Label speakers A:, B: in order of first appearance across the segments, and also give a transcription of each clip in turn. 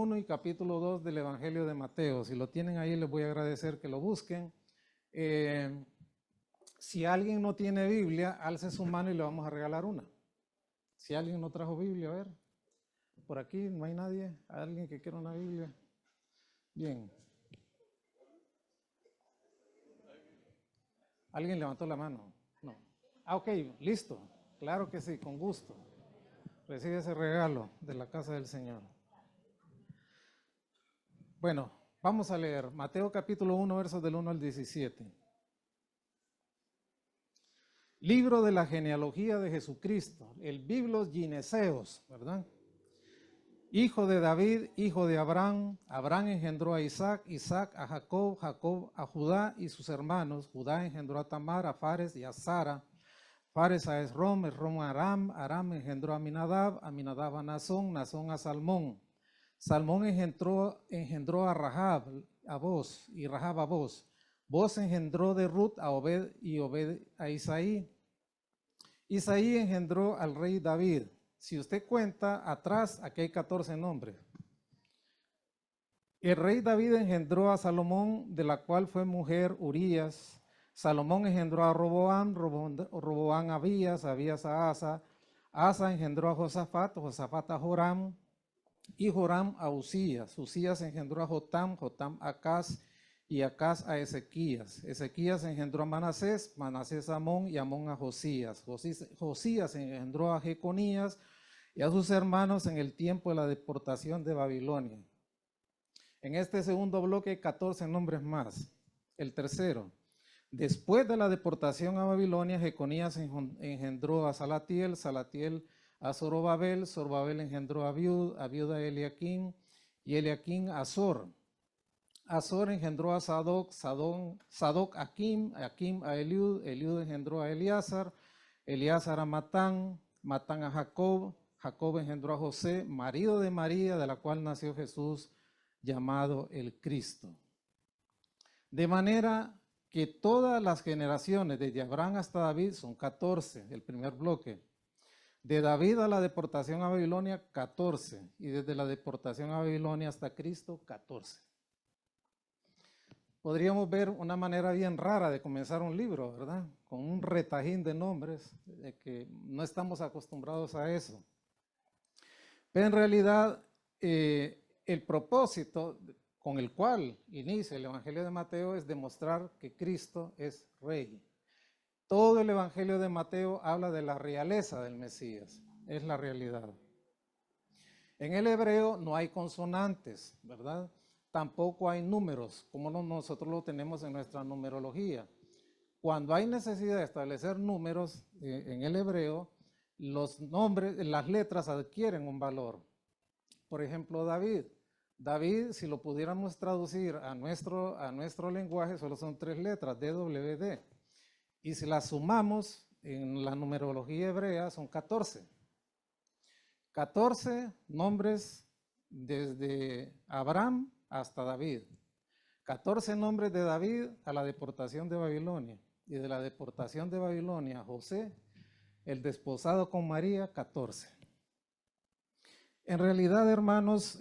A: 1 y capítulo 2 del Evangelio de Mateo. Si lo tienen ahí, les voy a agradecer que lo busquen. Si alguien no tiene Biblia, alce su mano y le vamos a regalar una. Si alguien no trajo Biblia, a ver. Por aquí no hay nadie. ¿Alguien que quiera una Biblia? Bien. ¿Alguien levantó la mano? No. Ah, ok, listo. Claro que sí, con gusto. Recibe ese regalo de la casa del Señor. Bueno, vamos a leer Mateo capítulo 1, versos del 1 al 17. Libro de la genealogía de Jesucristo, el Biblos Gineseos, ¿verdad? Hijo de David, hijo de Abraham. Abraham engendró a Isaac, Isaac a Jacob, Jacob a Judá y sus hermanos. Judá engendró a Tamar, a Fares y a Sara. Fares a Esrom, Esrom a Aram, Aram engendró a Aminadab, Aminadab a Nazón, Nazón a Salmón. Salmón engendró a Rahab, a Boz, y Rahab a Boz. Boz engendró de Ruth a Obed y Obed a Isaí. Isaí engendró al rey David. Si usted cuenta atrás, aquí hay 14 nombres. El rey David engendró a Salomón, de la cual fue mujer Urías. Salomón engendró a Roboam, Roboam a Abías, Abías a Asa. Asa engendró a Josafat, Josafat a Joram, y Joram a Usías. Usías engendró a Jotam, Jotam a Acaz, y Acaz a Ezequías. Ezequías engendró a Manasés, Manasés a Amón, y Amón a Josías. Josías engendró a Jeconías y a sus hermanos en el tiempo de la deportación de Babilonia. En este segundo bloque, 14 nombres más. El tercero, después de la deportación a Babilonia, Jeconías engendró a Salatiel, Salatiel a Zorobabel, Zorobabel engendró a Abiud, Abiud a Eliaquín, y Eliaquín a Azor. Azor engendró a Sadoc, Sadoc a Akim, Akim a Eliud, Eliud engendró a Eleazar, Eleazar a Matán, Matán a Jacob, Jacob engendró a José, marido de María, de la cual nació Jesús, llamado el Cristo. De manera que todas las generaciones, desde Abraham hasta David, son 14, el primer bloque. De David a la deportación a Babilonia, 14. Y desde la deportación a Babilonia hasta Cristo, 14. Podríamos ver una manera bien rara de comenzar un libro, ¿verdad? Con un retajín de nombres, de que no estamos acostumbrados a eso. Pero en realidad, el propósito con el cual inicia el Evangelio de Mateo es demostrar que Cristo es Rey. Todo el Evangelio de Mateo habla de la realeza del Mesías, es la realidad. En el hebreo no hay consonantes, ¿verdad? Tampoco hay números, como nosotros lo tenemos en nuestra numerología. Cuando hay necesidad de establecer números en el hebreo, los nombres, las letras adquieren un valor. Por ejemplo, David. David, si lo pudiéramos traducir a nuestro lenguaje, solo son 3 letras, DWD. Y si las sumamos en la numerología hebrea, son 14. 14 nombres desde Abraham hasta David. 14 nombres de David a la deportación de Babilonia. Y de la deportación de Babilonia a José, el desposado con María, 14. En realidad, hermanos,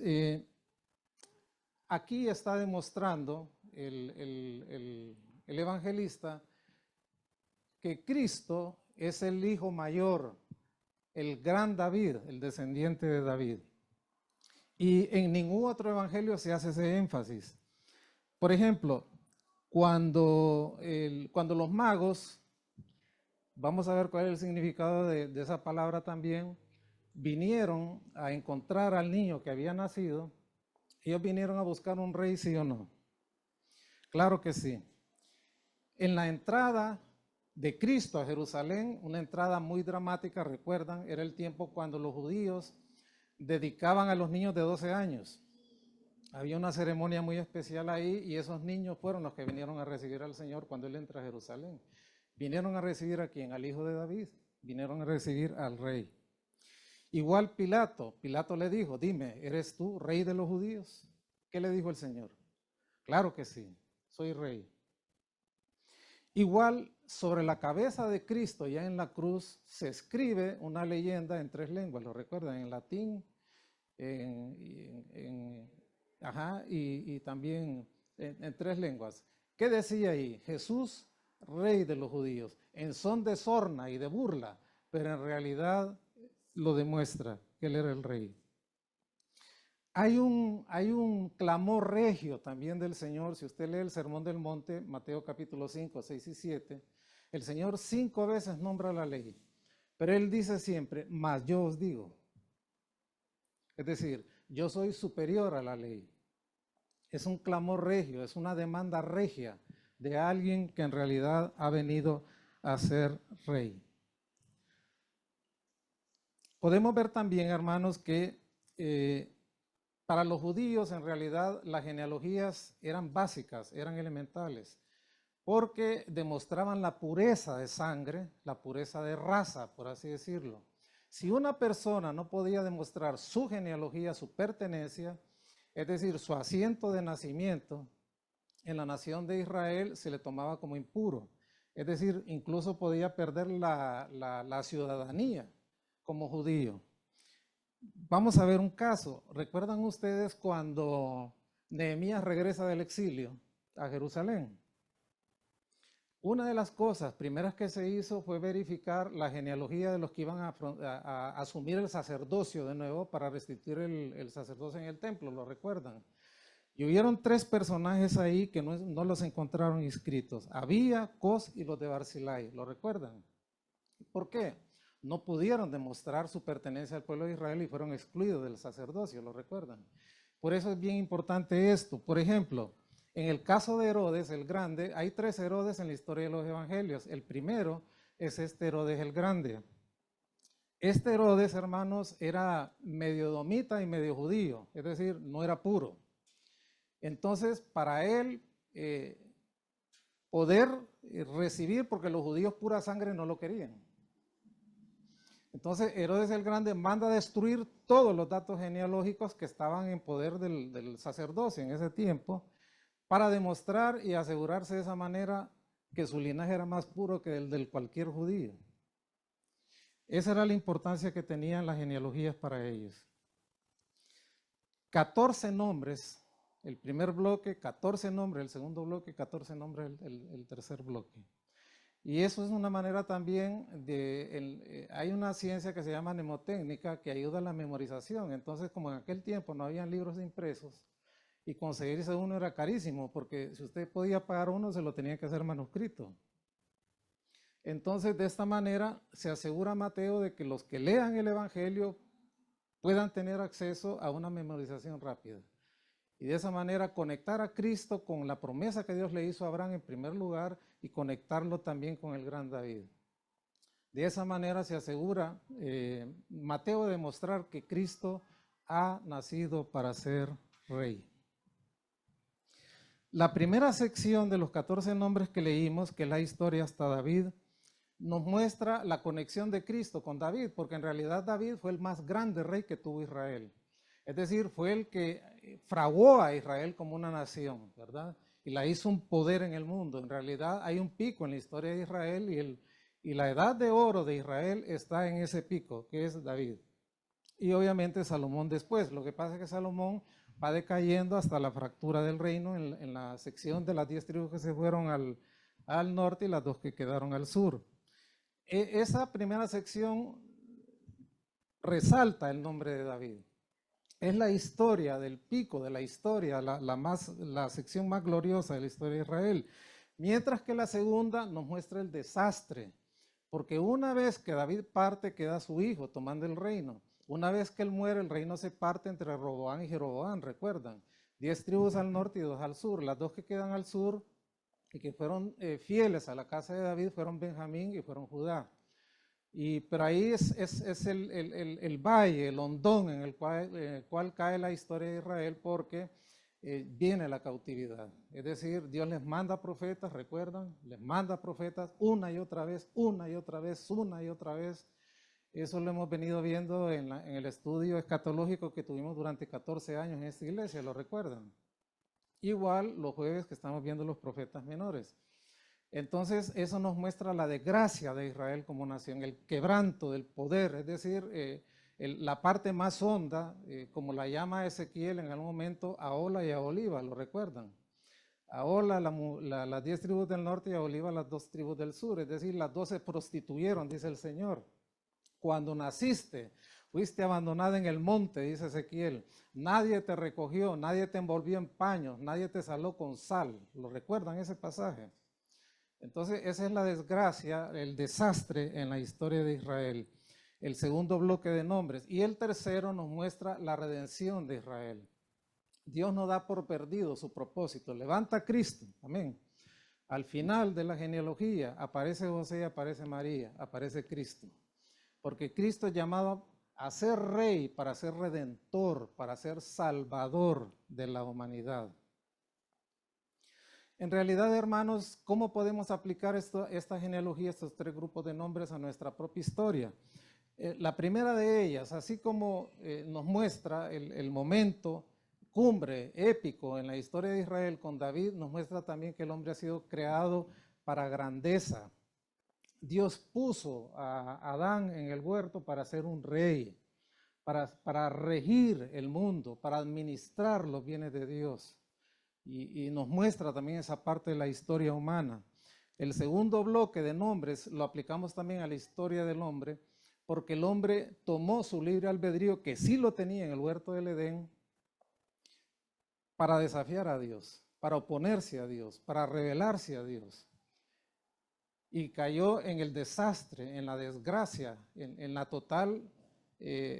A: aquí está demostrando el evangelista que Cristo es el hijo mayor, el gran David, el descendiente de David. Y en ningún otro evangelio se hace ese énfasis. Por ejemplo, cuando los magos, vamos a ver cuál es el significado de esa palabra también, vinieron a encontrar al niño que había nacido, ellos vinieron a buscar un rey, ¿sí o no? Claro que sí. En la entrada de Cristo a Jerusalén, una entrada muy dramática, recuerdan, era el tiempo cuando los judíos dedicaban a los niños de 12 años. Había una ceremonia muy especial ahí y esos niños fueron los que vinieron a recibir al Señor cuando Él entra a Jerusalén. Vinieron a recibir a quién, al hijo de David, vinieron a recibir al rey. Igual Pilato le dijo, dime, ¿eres tú rey de los judíos? ¿Qué le dijo el Señor? Claro que sí, soy rey. Igual sobre la cabeza de Cristo, ya en la cruz, se escribe una leyenda en 3 lenguas, ¿lo recuerdan? En latín, y también en 3 lenguas. ¿Qué decía ahí? Jesús, rey de los judíos, en son de sorna y de burla, pero en realidad lo demuestra que él era el rey. Hay un clamor regio también del Señor. Si usted lee el Sermón del Monte, Mateo capítulo 5, 6 y 7, el Señor 5 veces nombra la ley, pero Él dice siempre, mas yo os digo. Es decir, yo soy superior a la ley. Es un clamor regio, es una demanda regia de alguien que en realidad ha venido a ser rey. Podemos ver también, hermanos, que para los judíos en realidad las genealogías eran básicas, eran elementales, porque demostraban la pureza de sangre, la pureza de raza, por así decirlo. Si una persona no podía demostrar su genealogía, su pertenencia, es decir, su asiento de nacimiento, en la nación de Israel se le tomaba como impuro. Es decir, incluso podía perder la ciudadanía como judío. Vamos a ver un caso. ¿Recuerdan ustedes cuando Nehemías regresa del exilio a Jerusalén? Una de las cosas primeras que se hizo fue verificar la genealogía de los que iban a asumir el sacerdocio de nuevo para restituir el sacerdocio en el templo, ¿lo recuerdan? Y hubieron 3 personajes ahí que no los encontraron inscritos: Abía, Cos y los de Barzilai, ¿lo recuerdan? ¿Por qué? No pudieron demostrar su pertenencia al pueblo de Israel y fueron excluidos del sacerdocio, ¿lo recuerdan? Por eso es bien importante esto. Por ejemplo, en el caso de Herodes el Grande, hay 3 Herodes en la historia de los evangelios. El primero es este Herodes el Grande. Este Herodes, hermanos, era medio domita y medio judío, es decir, no era puro. Entonces, para él poder recibir, porque los judíos pura sangre no lo querían. Entonces, Herodes el Grande manda a destruir todos los datos genealógicos que estaban en poder del sacerdocio en ese tiempo, para demostrar y asegurarse de esa manera que su linaje era más puro que el del cualquier judío. Esa era la importancia que tenían las genealogías para ellos. 14 nombres, el primer bloque, 14 nombres, el segundo bloque, 14 nombres, el tercer bloque. Y eso es una manera también hay una ciencia que se llama mnemotécnica que ayuda a la memorización. Entonces, como en aquel tiempo no habían libros impresos y conseguirse uno era carísimo, porque si usted podía pagar uno se lo tenía que hacer manuscrito. Entonces, de esta manera se asegura Mateo de que los que lean el Evangelio puedan tener acceso a una memorización rápida. Y de esa manera conectar a Cristo con la promesa que Dios le hizo a Abraham en primer lugar y conectarlo también con el gran David. De esa manera se asegura Mateo de demostrar que Cristo ha nacido para ser rey. La primera sección de los 14 nombres que leímos, que es la historia hasta David, nos muestra la conexión de Cristo con David, porque en realidad David fue el más grande rey que tuvo Israel. Es decir, fue el que fraguó a Israel como una nación, ¿verdad? Y la hizo un poder en el mundo. En realidad hay un pico en la historia de Israel y la edad de oro de Israel está en ese pico, que es David. Y obviamente Salomón después. Lo que pasa es que Salomón va decayendo hasta la fractura del reino en la sección de las 10 tribus que se fueron al norte y las 2 que quedaron al sur. Esa primera sección resalta el nombre de David. Es la historia del pico de la historia, la sección más gloriosa de la historia de Israel. Mientras que la segunda nos muestra el desastre, porque una vez que David parte, queda su hijo tomando el reino. Una vez que él muere, el reino se parte entre Roboam y Jeroboam, recuerdan. 10 tribus al norte y 2 al sur. Las 2 que quedan al sur y que fueron fieles a la casa de David fueron Benjamín y fueron Judá. Pero ahí es el valle, el hondón en el cual cae la historia de Israel, porque viene la cautividad. Es decir, Dios les manda profetas, recuerdan, les manda profetas una y otra vez, una y otra vez, una y otra vez. Eso lo hemos venido viendo en el estudio escatológico que tuvimos durante 14 años en esta iglesia, ¿lo recuerdan? Igual los jueves que estamos viendo los profetas menores. Entonces, eso nos muestra la desgracia de Israel como nación, el quebranto del poder, es decir, la parte más honda, como la llama Ezequiel en algún momento, Ahola y Aholiba, ¿lo recuerdan? Ahola, las 10 tribus del norte, y Aholiba, las 2 tribus del sur, es decir, las 2 se prostituyeron, dice el Señor. Cuando naciste, fuiste abandonada en el monte, dice Ezequiel. Nadie te recogió, nadie te envolvió en paños, nadie te saló con sal. ¿Lo recuerdan ese pasaje? Entonces, esa es la desgracia, el desastre en la historia de Israel. El segundo bloque de nombres. Y el tercero nos muestra la redención de Israel. Dios no da por perdido su propósito. Levanta a Cristo. Amén. Al final de la genealogía aparece José, aparece María, aparece Cristo. Porque Cristo es llamado a ser rey para ser redentor, para ser salvador de la humanidad. En realidad, hermanos, ¿cómo podemos aplicar esta genealogía, estos 3 grupos de nombres a nuestra propia historia? La primera de ellas, así como nos muestra el momento cumbre, épico en la historia de Israel con David, nos muestra también que el hombre ha sido creado para grandeza. Dios puso a Adán en el huerto para ser un rey, para regir el mundo, para administrar los bienes de Dios. Y nos muestra también esa parte de la historia humana. El segundo bloque de nombres lo aplicamos también a la historia del hombre, porque el hombre tomó su libre albedrío, que sí lo tenía en el huerto del Edén, para desafiar a Dios, para oponerse a Dios, para rebelarse a Dios. Y cayó en el desastre, en la desgracia, en la total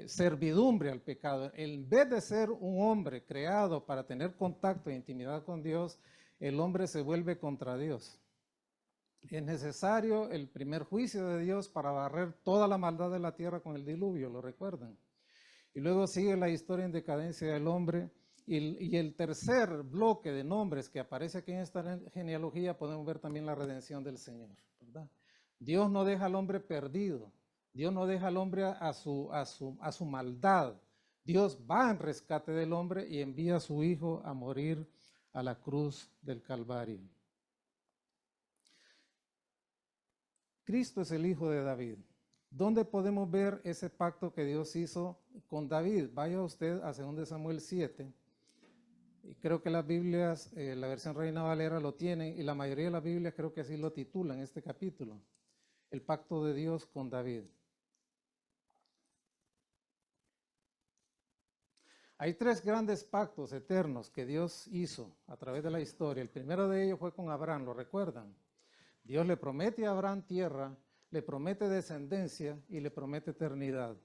A: servidumbre al pecado. En vez de ser un hombre creado para tener contacto e intimidad con Dios, el hombre se vuelve contra Dios. Es necesario el primer juicio de Dios para barrer toda la maldad de la tierra con el diluvio, ¿lo recuerdan? Y luego sigue la historia en decadencia del hombre. Y el tercer bloque de nombres que aparece aquí en esta genealogía, podemos ver también la redención del Señor, ¿verdad? Dios no deja al hombre perdido. Dios no deja al hombre a su maldad. Dios va en rescate del hombre y envía a su Hijo a morir a la cruz del Calvario. Cristo es el Hijo de David. ¿Dónde podemos ver ese pacto que Dios hizo con David? Vaya usted a 2 Samuel 7. Y creo que las Biblias, la versión Reina Valera lo tienen, y la mayoría de las Biblias creo que así lo titulan este capítulo. El pacto de Dios con David. Hay 3 grandes pactos eternos que Dios hizo a través de la historia. El primero de ellos fue con Abraham, ¿lo recuerdan? Dios le promete a Abraham tierra, le promete descendencia y le promete eternidad.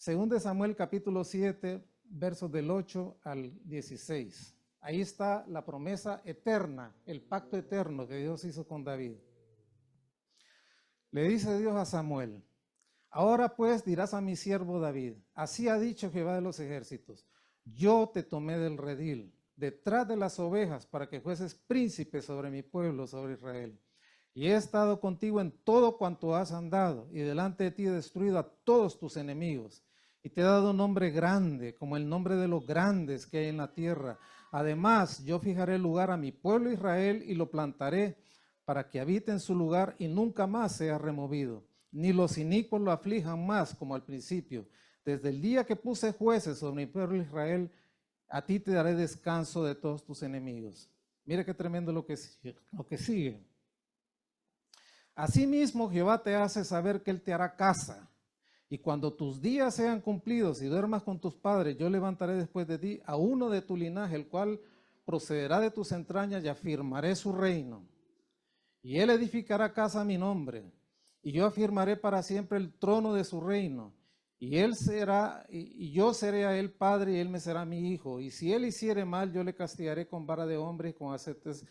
A: 2 Samuel capítulo 7, versos del 8 al 16. Ahí está la promesa eterna, el pacto eterno que Dios hizo con David. Le dice Dios a Samuel: ahora pues dirás a mi siervo David, así ha dicho Jehová de los ejércitos, yo te tomé del redil, detrás de las ovejas, para que fueses príncipe sobre mi pueblo, sobre Israel. Y he estado contigo en todo cuanto has andado, y delante de ti he destruido a todos tus enemigos. Y te he dado un nombre grande, como el nombre de los grandes que hay en la tierra. Además, yo fijaré lugar a mi pueblo Israel y lo plantaré, para que habite en su lugar y nunca más sea removido. Ni los inicuos lo aflijan más como al principio. Desde el día que puse jueces sobre mi pueblo Israel, a ti te daré descanso de todos tus enemigos. Mire qué tremendo lo que sigue. Asimismo, Jehová te hace saber que él te hará casa. Y cuando tus días sean cumplidos y duermas con tus padres, yo levantaré después de ti a uno de tu linaje, el cual procederá de tus entrañas, y afirmaré su reino. Y él edificará casa a mi nombre, y yo afirmaré para siempre el trono de su reino. Y él será, y yo seré a él padre, y él me será mi hijo. Y si él hiciere mal, yo le castigaré con vara de hombre y con acetes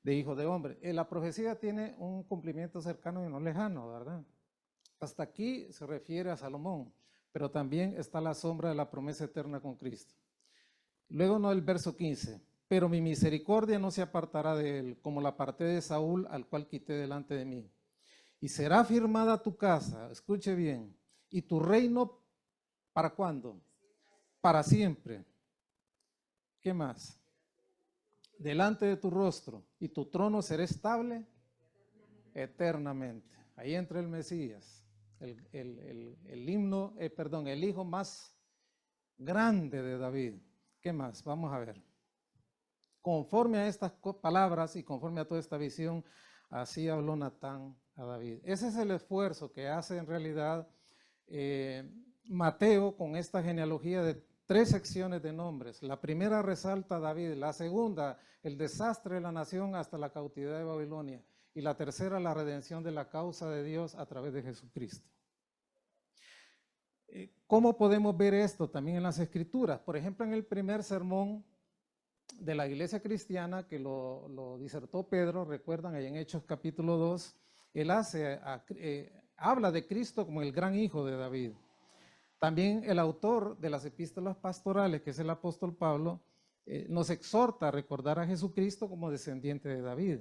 A: de hijo de hombre. La profecía tiene un cumplimiento cercano y no lejano, ¿verdad? Hasta aquí se refiere a Salomón, pero también está la sombra de la promesa eterna con Cristo. Luego no el verso 15. Pero mi misericordia no se apartará de él, como la aparté de Saúl, al cual quité delante de mí. Y será firmada tu casa, escuche bien, y tu reino, ¿para cuándo? Para siempre. ¿Qué más? Delante de tu rostro, y tu trono será estable eternamente. Ahí entra el Mesías. el himno, perdón, el hijo más grande de David. ¿Qué más? Vamos a ver. Conforme a estas palabras y conforme a toda esta visión, así habló Natán a David. Ese es el esfuerzo que hace en realidad Mateo con esta genealogía de 3 secciones de nombres. La primera resalta a David, la segunda, el desastre de la nación hasta la cautividad de Babilonia, y la tercera, la redención de la causa de Dios a través de Jesucristo. ¿Cómo podemos ver esto también en las Escrituras? Por ejemplo, en el primer sermón de la iglesia cristiana que lo disertó Pedro, recuerdan ahí en Hechos capítulo 2, él habla de Cristo como el gran hijo de David. También el autor de las epístolas pastorales, que es el apóstol Pablo, nos exhorta a recordar a Jesucristo como descendiente de David.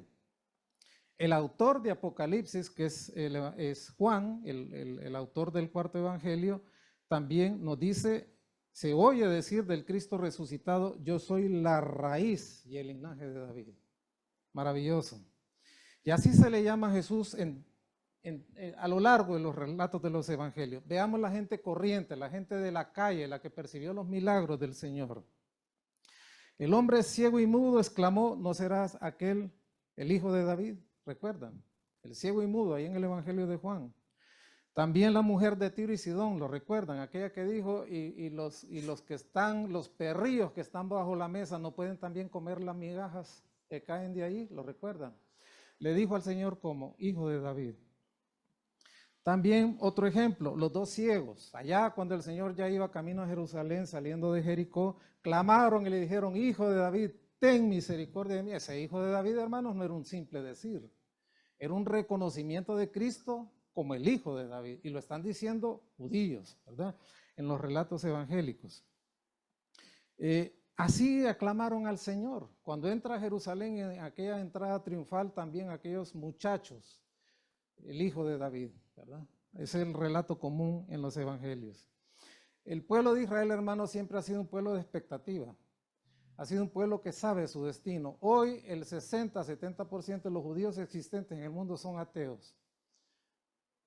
A: El autor de Apocalipsis, que es Juan, el autor del cuarto evangelio, también nos dice, se oye decir del Cristo resucitado, yo soy la raíz y el linaje de David. Maravilloso. Y así se le llama a Jesús a lo largo de los relatos de los evangelios. Veamos la gente corriente, la gente de la calle, la que percibió los milagros del Señor. El hombre ciego y mudo exclamó, ¿no serás aquel, el hijo de David? ¿Recuerdan? El ciego y mudo, ahí en el evangelio de Juan. También la mujer de Tiro y Sidón, lo recuerdan, aquella que dijo, y los que están, los perrillos que están bajo la mesa no pueden también comer las migajas que caen de ahí, lo recuerdan. Le dijo al Señor como hijo de David. También otro ejemplo, los 2 ciegos, allá cuando el Señor ya iba camino a Jerusalén, saliendo de Jericó, clamaron y le dijeron, hijo de David, ten misericordia de mí. Ese hijo de David, hermanos, no era un simple decir, era un reconocimiento de Cristo como el hijo de David, y lo están diciendo judíos, ¿verdad? En los relatos evangélicos. Así aclamaron al Señor. Cuando entra a Jerusalén, en aquella entrada triunfal, también aquellos muchachos, el hijo de David, ¿verdad? Ese es el relato común en los evangelios. El pueblo de Israel, hermanos, siempre ha sido un pueblo de expectativa. Ha sido un pueblo que sabe su destino. Hoy el 60-70% de los judíos existentes en el mundo son ateos.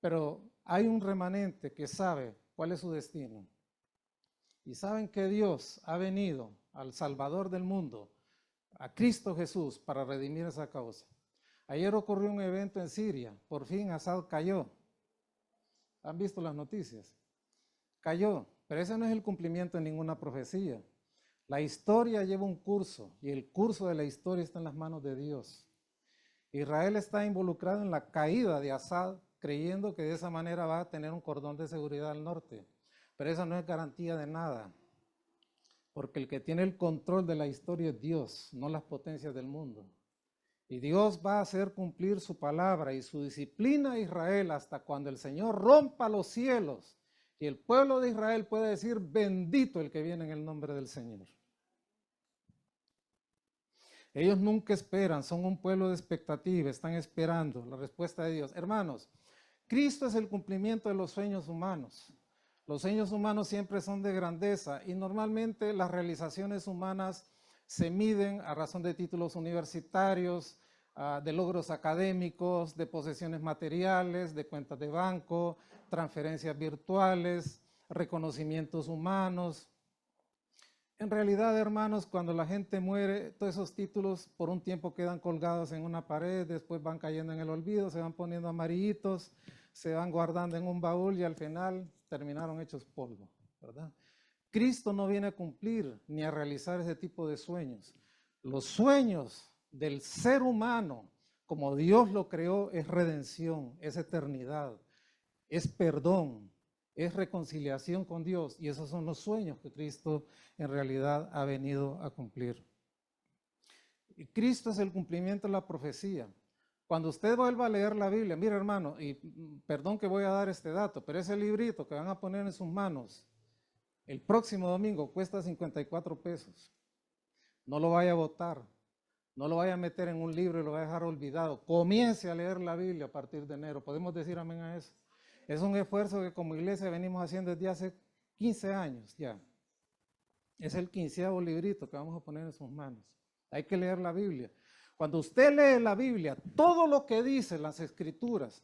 A: Pero hay un remanente que sabe cuál es su destino. Y saben que Dios ha venido al Salvador del mundo, a Cristo Jesús, para redimir esa causa. Ayer ocurrió un evento en Siria, por fin Assad cayó. ¿Han visto las noticias? Cayó, pero ese no es el cumplimiento de ninguna profecía. La historia lleva un curso y el curso de la historia está en las manos de Dios. Israel está involucrado en la caída de Assad, creyendo que de esa manera va a tener un cordón de seguridad al norte. Pero esa no es garantía de nada, porque el que tiene el control de la historia es Dios, no las potencias del mundo. Y Dios va a hacer cumplir su palabra y su disciplina a Israel hasta cuando el Señor rompa los cielos y el pueblo de Israel pueda decir, bendito el que viene en el nombre del Señor. Ellos nunca esperan, son un pueblo de expectativa, están esperando la respuesta de Dios. Hermanos, Cristo es el cumplimiento de los sueños humanos. Los sueños humanos siempre son de grandeza y normalmente las realizaciones humanas se miden a razón de títulos universitarios, de logros académicos, de posesiones materiales, de cuentas de banco, transferencias virtuales, reconocimientos humanos. En realidad, hermanos, cuando la gente muere, todos esos títulos por un tiempo quedan colgados en una pared, después van cayendo en el olvido, se van poniendo amarillitos, se van guardando en un baúl y al final terminaron hechos polvo, ¿verdad? Cristo no viene a cumplir ni a realizar ese tipo de sueños. Los sueños del ser humano, como Dios lo creó, es redención, es eternidad, es perdón, es reconciliación con Dios, y esos son los sueños que Cristo en realidad ha venido a cumplir. Y Cristo es el cumplimiento de la profecía. Cuando usted vuelva a leer la Biblia, mire hermano, y perdón que voy a dar este dato, pero ese librito que van a poner en sus manos el próximo domingo cuesta 54 pesos. No lo vaya a botar, no lo vaya a meter en un libro y lo vaya a dejar olvidado. Comience a leer la Biblia a partir de enero. ¿Podemos decir amén a eso? Es un esfuerzo que como iglesia venimos haciendo desde hace 15 años ya. Es el 15º librito que vamos a poner en sus manos. Hay que leer la Biblia. Cuando usted lee la Biblia, todo lo que dice las Escrituras,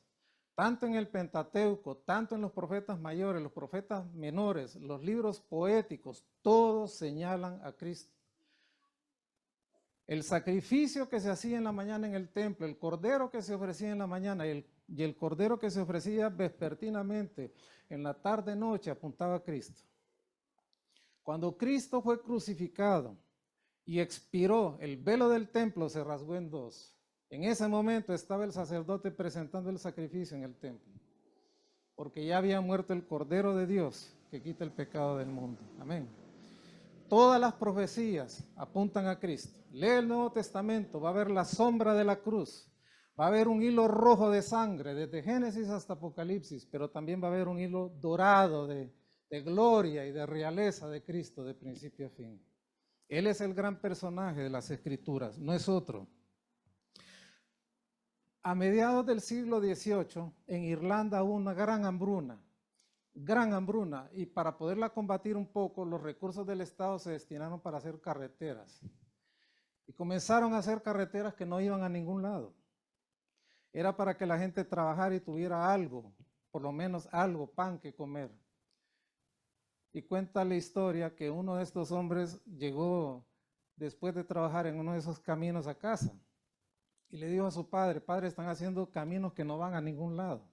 A: tanto en el Pentateuco, tanto en los profetas mayores, los profetas menores, los libros poéticos, todos señalan a Cristo. El sacrificio que se hacía en la mañana en el templo, el cordero que se ofrecía en la mañana y el cordero que se ofrecía vespertinamente en la tarde-noche apuntaba a Cristo. Cuando Cristo fue crucificado y expiró, el velo del templo se rasgó en dos. En ese momento estaba el sacerdote presentando el sacrificio en el templo, porque ya había muerto el Cordero de Dios que quita el pecado del mundo. Amén. Todas las profecías apuntan a Cristo. Lee el Nuevo Testamento, va a ver la sombra de la cruz, va a haber un hilo rojo de sangre desde Génesis hasta Apocalipsis, pero también va a haber un hilo dorado de gloria y de realeza de Cristo de principio a fin. Él es el gran personaje de las Escrituras, no es otro. A mediados del siglo XVIII, en Irlanda hubo una gran hambruna, y para poderla combatir un poco, los recursos del Estado se destinaron para hacer carreteras. Y comenzaron a hacer carreteras que no iban a ningún lado. Era para que la gente trabajara y tuviera algo, por lo menos algo, pan que comer. Y cuenta la historia que uno de estos hombres llegó después de trabajar en uno de esos caminos a casa y le dijo a su padre: padre, están haciendo caminos que no van a ningún lado.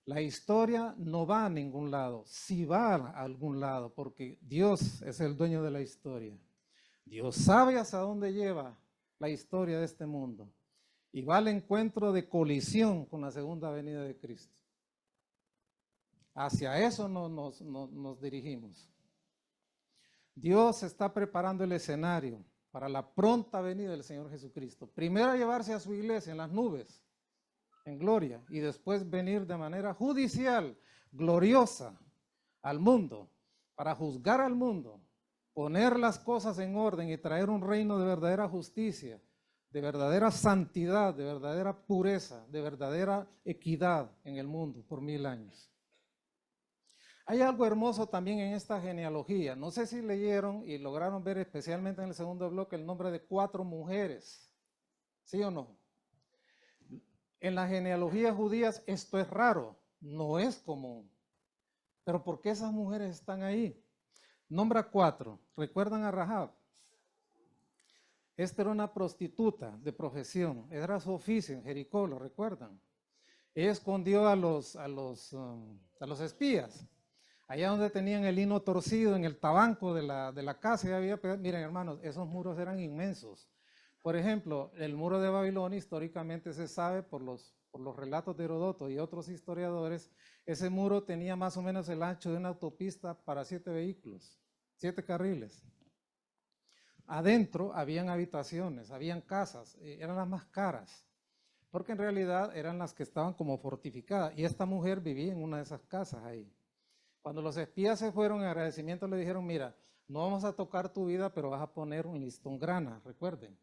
A: La historia no va a ningún lado, sí va a algún lado, porque Dios es el dueño de la historia. Dios sabe hacia dónde lleva la historia de este mundo y va al encuentro de colisión con la segunda venida de Cristo. Hacia eso nos dirigimos. Dios está preparando el escenario para la pronta venida del Señor Jesucristo. Primero a llevarse a su iglesia en las nubes, en gloria, y después venir de manera judicial, gloriosa, al mundo, para juzgar al mundo, poner las cosas en orden y traer un reino de verdadera justicia, de verdadera santidad, de verdadera pureza, de verdadera equidad en el mundo por 1000 años. Hay algo hermoso también en esta genealogía. No sé si leyeron y lograron ver especialmente en el segundo bloque el nombre de 4 mujeres. ¿Sí o no? En las genealogías judías esto es raro, no es común. Pero ¿por qué esas mujeres están ahí? Nombra 4. ¿Recuerdan a Rahab? Esta era una prostituta de profesión. Era su oficio en Jericó, ¿lo recuerdan? Ella escondió a los espías. Allá donde tenían el lino torcido, en el tabanco de la casa, miren hermanos, esos muros eran inmensos. Por ejemplo, el muro de Babilonia históricamente se sabe por los relatos de Heródoto y otros historiadores, ese muro tenía más o menos el ancho de una autopista para 7 vehículos, 7 carriles. Adentro habían habitaciones, habían casas, eran las más caras, porque en realidad eran las que estaban como fortificadas, y esta mujer vivía en una de esas casas ahí. Cuando los espías se fueron, en agradecimiento le dijeron: mira, no vamos a tocar tu vida, pero vas a poner un listón grana, recuerden.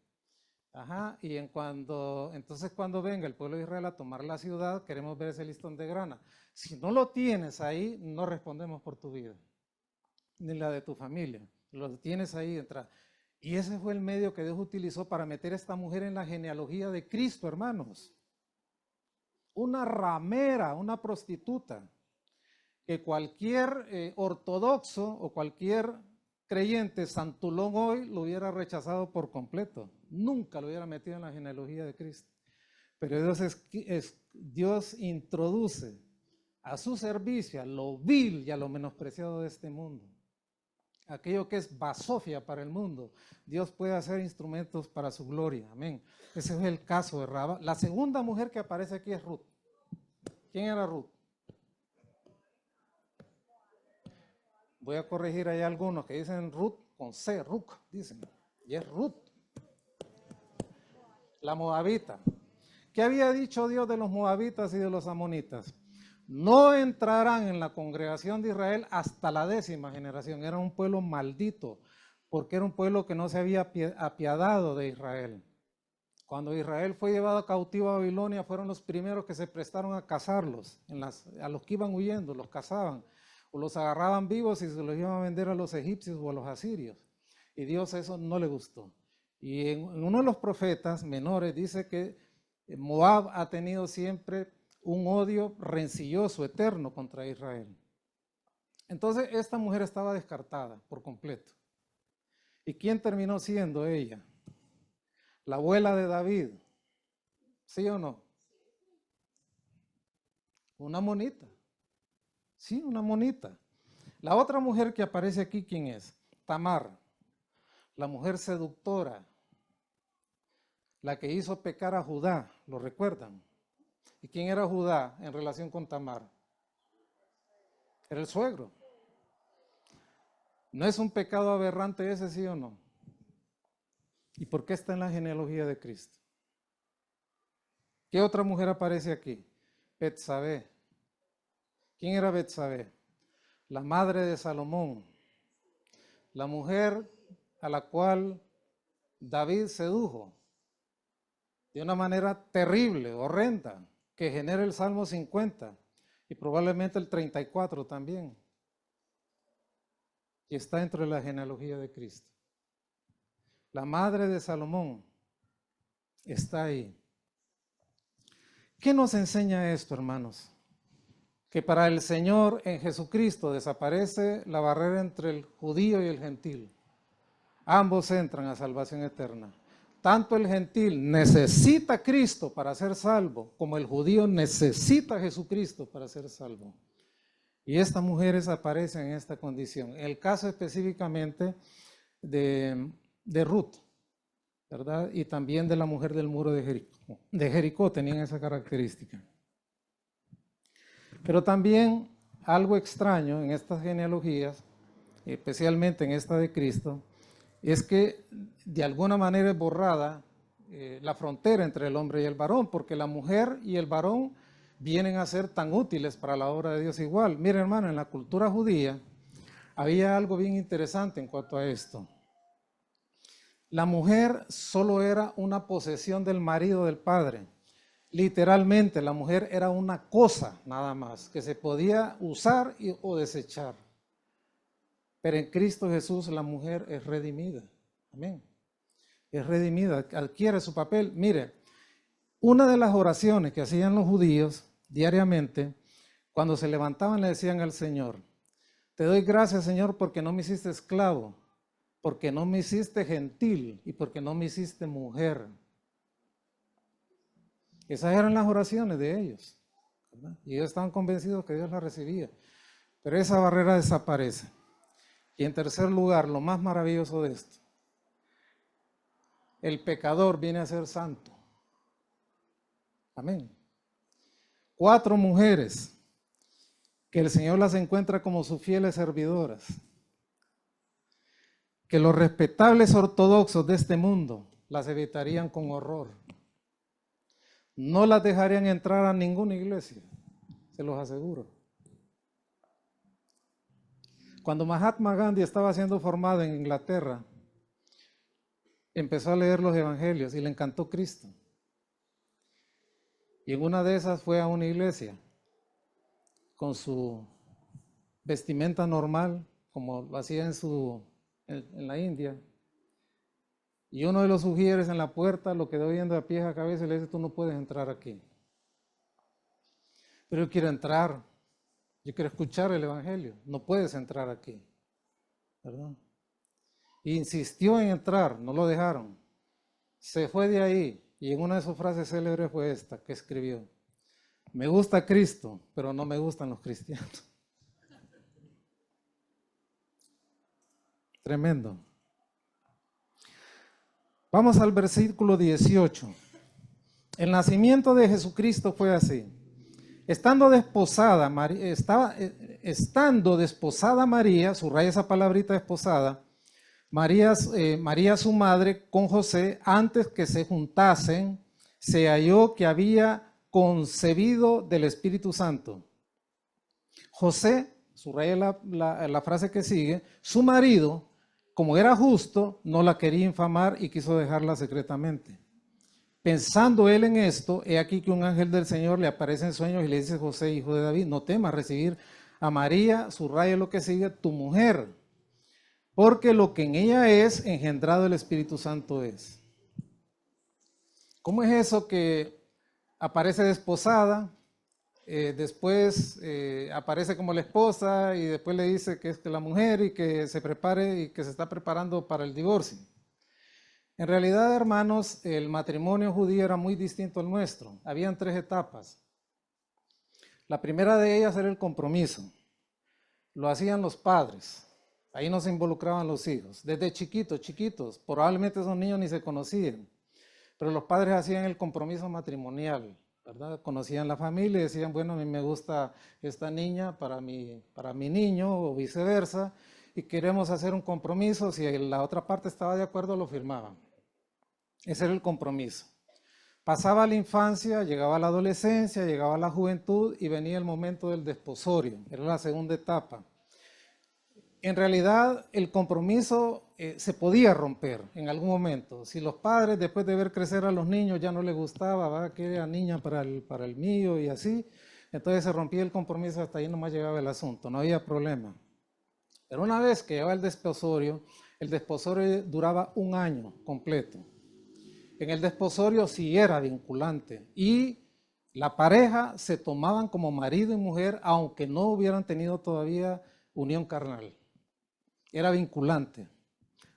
A: Ajá, y entonces cuando venga el pueblo de Israel a tomar la ciudad, queremos ver ese listón de grana. Si no lo tienes ahí, no respondemos por tu vida, ni la de tu familia. Lo tienes ahí detrás. Y ese fue el medio que Dios utilizó para meter a esta mujer en la genealogía de Cristo, hermanos. Una ramera, una prostituta, que cualquier ortodoxo o cualquier creyente santulón hoy lo hubiera rechazado por completo. Nunca lo hubiera metido en la genealogía de Cristo. Pero Dios introduce a su servicio a lo vil y a lo menospreciado de este mundo. Aquello que es basofia para el mundo, Dios puede hacer instrumentos para su gloria. Amén. Ese es el caso de Rahab. La segunda mujer que aparece aquí es Ruth. ¿Quién era Ruth? Voy a corregir ahí algunos que dicen Ruth con C, Ruc, dicen. Y es Ruth, la moabita. ¿Qué había dicho Dios de los moabitas y de los amonitas? No entrarán en la congregación de Israel hasta la 10ª generación. Era un pueblo maldito, porque era un pueblo que no se había apiadado de Israel. Cuando Israel fue llevado cautivo a Babilonia, fueron los primeros que se prestaron a cazarlos. A los que iban huyendo, los cazaban, o los agarraban vivos y se los iban a vender a los egipcios o a los asirios. Y Dios eso no le gustó. Y en uno de los profetas menores dice que Moab ha tenido siempre un odio rencilloso, eterno contra Israel. Entonces esta mujer estaba descartada por completo. ¿Y quién terminó siendo ella? La abuela de David. ¿Sí o no? Una monita. Sí, una monita. La otra mujer que aparece aquí, ¿quién es? Tamar, la mujer seductora, la que hizo pecar a Judá, ¿lo recuerdan? ¿Y quién era Judá en relación con Tamar? Era el suegro. ¿No es un pecado aberrante ese, sí o no? ¿Y por qué está en la genealogía de Cristo? ¿Qué otra mujer aparece aquí? Betsabé. ¿Quién era Betsabé? La madre de Salomón, la mujer a la cual David sedujo de una manera terrible, horrenda, que genera el Salmo 50 y probablemente el 34 también. Y está dentro de la genealogía de Cristo. La madre de Salomón está ahí. ¿Qué nos enseña esto, hermanos? Que para el Señor en Jesucristo desaparece la barrera entre el judío y el gentil. Ambos entran a salvación eterna. Tanto el gentil necesita a Cristo para ser salvo, como el judío necesita a Jesucristo para ser salvo. Y estas mujeres aparecen en esta condición. El caso específicamente de Ruth, ¿verdad? Y también de la mujer del muro de Jericó. De Jericó tenían esa característica. Pero también algo extraño en estas genealogías, especialmente en esta de Cristo, es que de alguna manera es borrada la frontera entre el hombre y el varón, porque la mujer y el varón vienen a ser tan útiles para la obra de Dios igual. Mire, hermano, en la cultura judía había algo bien interesante en cuanto a esto. La mujer solo era una posesión del marido del padre. Literalmente, la mujer era una cosa nada más, que se podía usar o desechar. Pero en Cristo Jesús la mujer es redimida. Amén. Es redimida, adquiere su papel. Mire, una de las oraciones que hacían los judíos diariamente, cuando se levantaban le decían al Señor: te doy gracias, Señor, porque no me hiciste esclavo, porque no me hiciste gentil y porque no me hiciste mujer. Esas eran las oraciones de ellos, ¿verdad? Y ellos estaban convencidos que Dios las recibía. Pero esa barrera desaparece. Y en tercer lugar, lo más maravilloso de esto, el pecador viene a ser santo. Amén. 4 mujeres que el Señor las encuentra como sus fieles servidoras, que los respetables ortodoxos de este mundo las evitarían con horror. No las dejarían entrar a ninguna iglesia, se los aseguro. Cuando Mahatma Gandhi estaba siendo formado en Inglaterra, empezó a leer los evangelios y le encantó Cristo. Y en una de esas fue a una iglesia con su vestimenta normal, como lo hacía en la India. Y uno de los sugieres en la puerta lo quedó viendo a pies a cabeza y le dice: tú no puedes entrar aquí. Pero yo quiero entrar, yo quiero escuchar el evangelio, no puedes entrar aquí, ¿verdad? Y insistió en entrar, no lo dejaron. Se fue de ahí y en una de sus frases célebres fue esta que escribió: me gusta Cristo, pero no me gustan los cristianos. Tremendo. Vamos al versículo 18. El nacimiento de Jesucristo fue así. Estando desposada María, subraya esa palabrita desposada, María su madre con José, antes que se juntasen, se halló que había concebido del Espíritu Santo. José, subraya la frase que sigue, su marido, como era justo, no la quería infamar y quiso dejarla secretamente. Pensando él en esto, he aquí que un ángel del Señor le aparece en sueños y le dice: José, hijo de David, no temas recibir a María, subraya lo que sigue, tu mujer, porque lo que en ella es engendrado el Espíritu Santo es. ¿Cómo es eso que aparece desposada, Después aparece como la esposa y después le dice que es la mujer y que se prepare y que se está preparando para el divorcio. En realidad, hermanos, el matrimonio judío era muy distinto al nuestro. Habían 3 etapas. La primera de ellas era el compromiso. Lo hacían los padres. Ahí no se involucraban los hijos. Desde chiquitos, probablemente esos niños ni se conocían. Pero los padres hacían el compromiso matrimonial, ¿verdad? Conocían la familia y decían, bueno, a mí me gusta esta niña para mi niño o viceversa, y queremos hacer un compromiso. Si la otra parte estaba de acuerdo, lo firmaban. Ese era el compromiso. Pasaba la infancia, llegaba la adolescencia, llegaba la juventud y venía el momento del desposorio. Era la segunda etapa. En realidad, el compromiso se podía romper en algún momento. Si los padres, después de ver crecer a los niños, ya no les gustaba, ¿va? Que era niña para el mío y así, entonces se rompía el compromiso, hasta ahí nomás llegaba el asunto, no había problema. Pero una vez que llegaba el desposorio duraba 1 año completo. En el desposorio sí era vinculante y la pareja se tomaban como marido y mujer aunque no hubieran tenido todavía unión carnal. Era vinculante,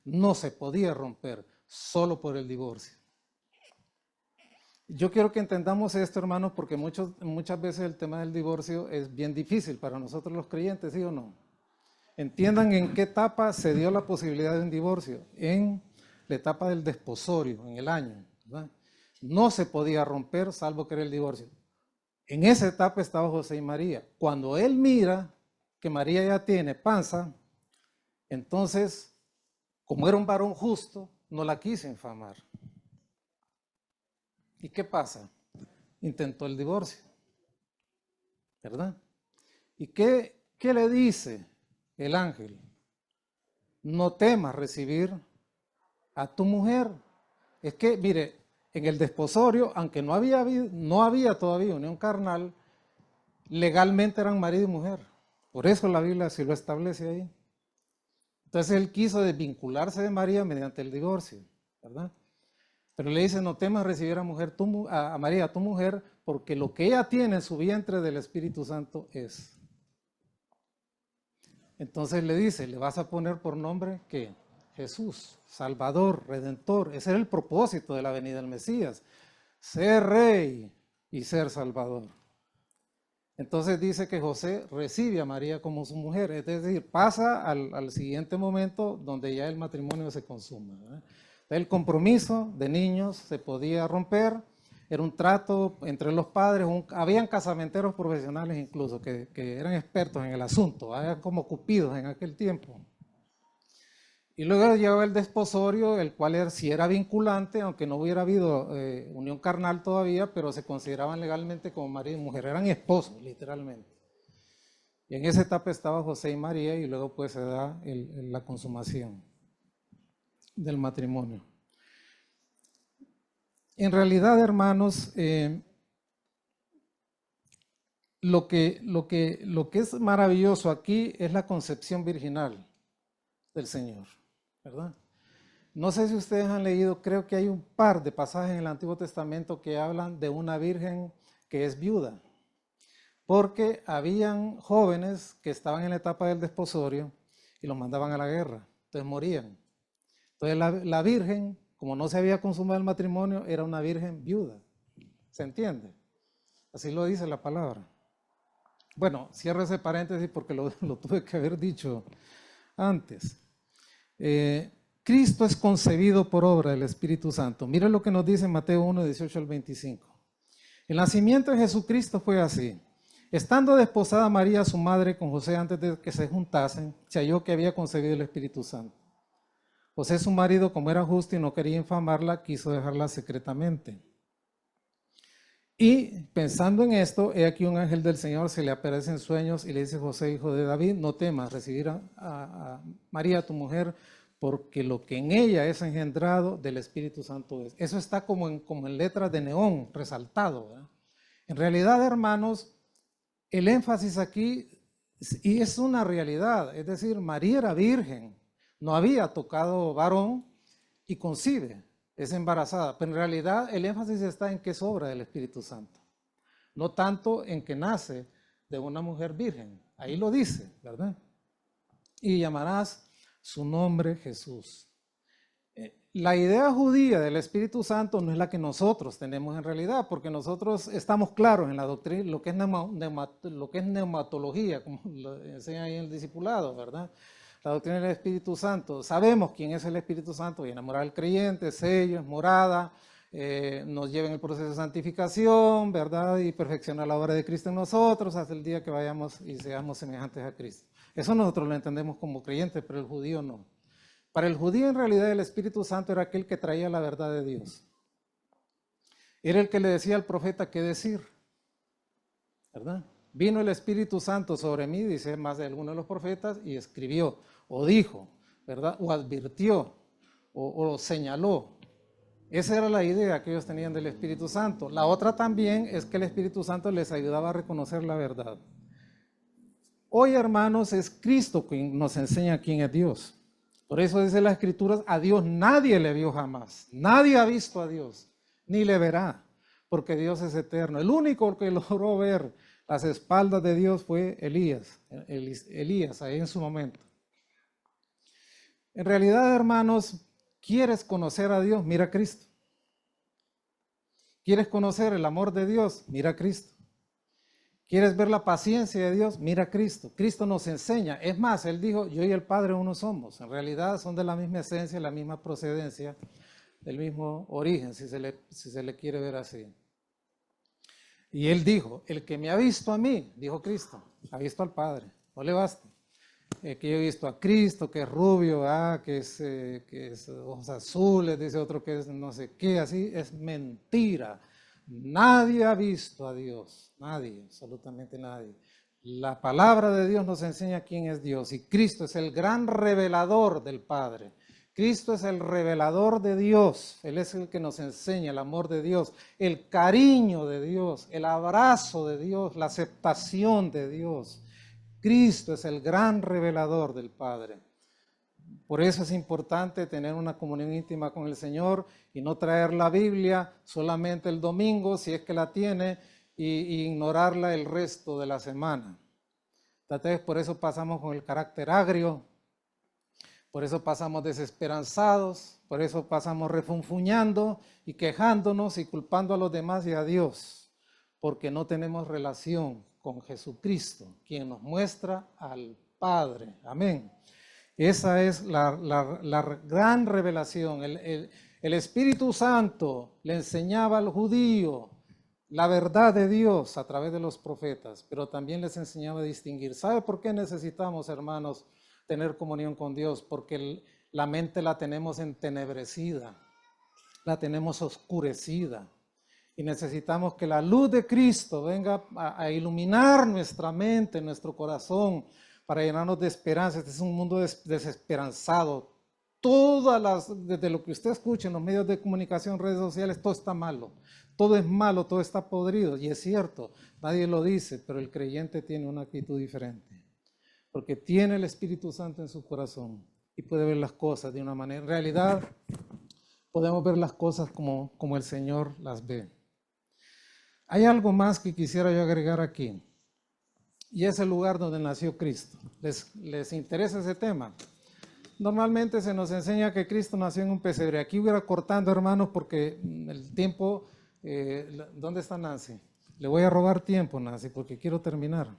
A: no se podía romper solo por el divorcio. Yo quiero que entendamos esto, hermanos, porque muchas veces el tema del divorcio es bien difícil para nosotros los creyentes, ¿sí o no? Entiendan en qué etapa se dio la posibilidad de un divorcio. En la etapa del desposorio, en el año, ¿verdad? No se podía romper salvo que era el divorcio. En esa etapa estaba José y María. Cuando él mira que María ya tiene panza, entonces, como era un varón justo, no la quiso infamar. ¿Y qué pasa? Intentó el divorcio, ¿verdad? ¿Y qué le dice el ángel? No temas recibir a tu mujer. Es que, mire, en el desposorio, aunque no había todavía unión carnal, legalmente eran marido y mujer. Por eso la Biblia sí lo establece ahí. Entonces él quiso desvincularse de María mediante el divorcio, ¿verdad? Pero le dice, no temas recibir a María, tu mujer, porque lo que ella tiene en su vientre del Espíritu Santo es. Entonces le dice, le vas a poner por nombre, ¿qué? Jesús, Salvador, Redentor. Ese era el propósito de la venida del Mesías, ser Rey y ser Salvador. Entonces dice que José recibe a María como su mujer, es decir, pasa al siguiente momento donde ya el matrimonio se consuma, ¿verdad? El compromiso de niños se podía romper, era un trato entre los padres, habían casamenteros profesionales incluso que eran expertos en el asunto, eran como cupidos en aquel tiempo. Y luego llegaba el desposorio, el cual sí era vinculante, aunque no hubiera habido unión carnal todavía, pero se consideraban legalmente como marido y mujer, eran esposos literalmente. Y en esa etapa estaba José y María y luego pues se da la consumación del matrimonio. En realidad, hermanos, lo que es maravilloso aquí es la concepción virginal del Señor, ¿verdad? No sé si ustedes han leído, creo que hay un par de pasajes en el Antiguo Testamento que hablan de una virgen que es viuda, porque habían jóvenes que estaban en la etapa del desposorio y los mandaban a la guerra, entonces morían. Entonces la virgen, como no se había consumado el matrimonio, era una virgen viuda. ¿Se entiende? Así lo dice la palabra. Bueno, cierro ese paréntesis porque lo tuve que haber dicho antes. Cristo es concebido por obra del Espíritu Santo. Miren lo que nos dice Mateo 1, 18 al 25. El nacimiento de Jesucristo fue así. Estando desposada María, su madre, con José antes de que se juntasen, se halló que había concebido el Espíritu Santo. José, su marido, como era justo y no quería infamarla, quiso dejarla secretamente. Y pensando en esto, he aquí un ángel del Señor se le aparece en sueños y le dice: José, hijo de David, no temas recibir a María, tu mujer, porque lo que en ella es engendrado del Espíritu Santo es. Eso está como en letras de neón, resaltado, ¿verdad? En realidad, hermanos, el énfasis aquí, y es una realidad, es decir, María era virgen, no había tocado varón y concibe, es embarazada, pero en realidad el énfasis está en que es obra del Espíritu Santo. no tanto en que nace de una mujer virgen. Ahí lo dice, ¿verdad? Y llamarás su nombre Jesús. La idea judía del Espíritu Santo no es la que nosotros tenemos en realidad, porque nosotros estamos claros en la doctrina, lo que es neumatología, como lo enseña ahí en el discipulado, ¿verdad? La doctrina del Espíritu Santo. Sabemos quién es el Espíritu Santo y enamorar al creyente, sellos, morada, nos lleva en el proceso de santificación, ¿verdad? Y perfeccionar la obra de Cristo en nosotros hasta el día que vayamos y seamos semejantes a Cristo. Eso nosotros lo entendemos como creyentes, pero el judío no. Para el judío en realidad el Espíritu Santo era aquel que traía la verdad de Dios. Era el que le decía al profeta qué decir, ¿verdad? Vino el Espíritu Santo sobre mí, dice más de alguno de los profetas, y escribió, o dijo, ¿verdad? O advirtió, o señaló. Esa era la idea que ellos tenían del Espíritu Santo. La otra también es que el Espíritu Santo les ayudaba a reconocer la verdad. Hoy, hermanos, es Cristo quien nos enseña quién es Dios. Por eso dice las Escrituras, a Dios nadie le vio jamás. Nadie ha visto a Dios, ni le verá, porque Dios es eterno. El único que logró ver las espaldas de Dios fue Elías ahí en su momento. En realidad, hermanos, ¿quieres conocer a Dios? Mira a Cristo. ¿Quieres conocer el amor de Dios? Mira a Cristo. ¿Quieres ver la paciencia de Dios? Mira a Cristo. Cristo nos enseña. Es más, Él dijo, yo y el Padre uno somos. En realidad son de la misma esencia, la misma procedencia, del mismo origen, si se le quiere ver así. Y Él dijo, el que me ha visto a mí, dijo Cristo, ha visto al Padre. No le basta. Que yo he visto a Cristo, que es rubio, que es ojos azules, dice otro que es no sé qué, así es mentira. Nadie ha visto a Dios, nadie, absolutamente nadie. La palabra de Dios nos enseña quién es Dios y Cristo es el gran revelador del Padre. Cristo es el revelador de Dios, Él es el que nos enseña el amor de Dios, el cariño de Dios, el abrazo de Dios, la aceptación de Dios. Cristo es el gran revelador del Padre. Por eso es importante tener una comunión íntima con el Señor y no traer la Biblia solamente el domingo, si es que la tiene, y ignorarla el resto de la semana. Entonces, por eso pasamos con el carácter agrio, por eso pasamos desesperanzados, por eso pasamos refunfuñando y quejándonos y culpando a los demás y a Dios, porque no tenemos relación con Jesucristo, quien nos muestra al Padre. Amén. Esa es la gran revelación. El Espíritu Santo le enseñaba al judío la verdad de Dios a través de los profetas, pero también les enseñaba a distinguir. ¿Sabe por qué necesitamos, hermanos, tener comunión con Dios? Porque la mente la tenemos entenebrecida, la tenemos oscurecida. Y necesitamos que la luz de Cristo venga a iluminar nuestra mente, nuestro corazón, para llenarnos de esperanza. Este es un mundo desesperanzado. Desde lo que usted escucha en los medios de comunicación, redes sociales, todo está malo. Todo es malo, todo está podrido. Y es cierto, nadie lo dice, pero el creyente tiene una actitud diferente. Porque tiene el Espíritu Santo en su corazón y puede ver las cosas de una manera. En realidad, podemos ver las cosas como el Señor las ve. Hay algo más que quisiera yo agregar aquí. Y es el lugar donde nació Cristo. ¿Les interesa ese tema? Normalmente se nos enseña que Cristo nació en un pesebre. Aquí voy a ir cortando, hermanos, porque el tiempo... ¿dónde está Nancy? Le voy a robar tiempo, Nancy, porque quiero terminar.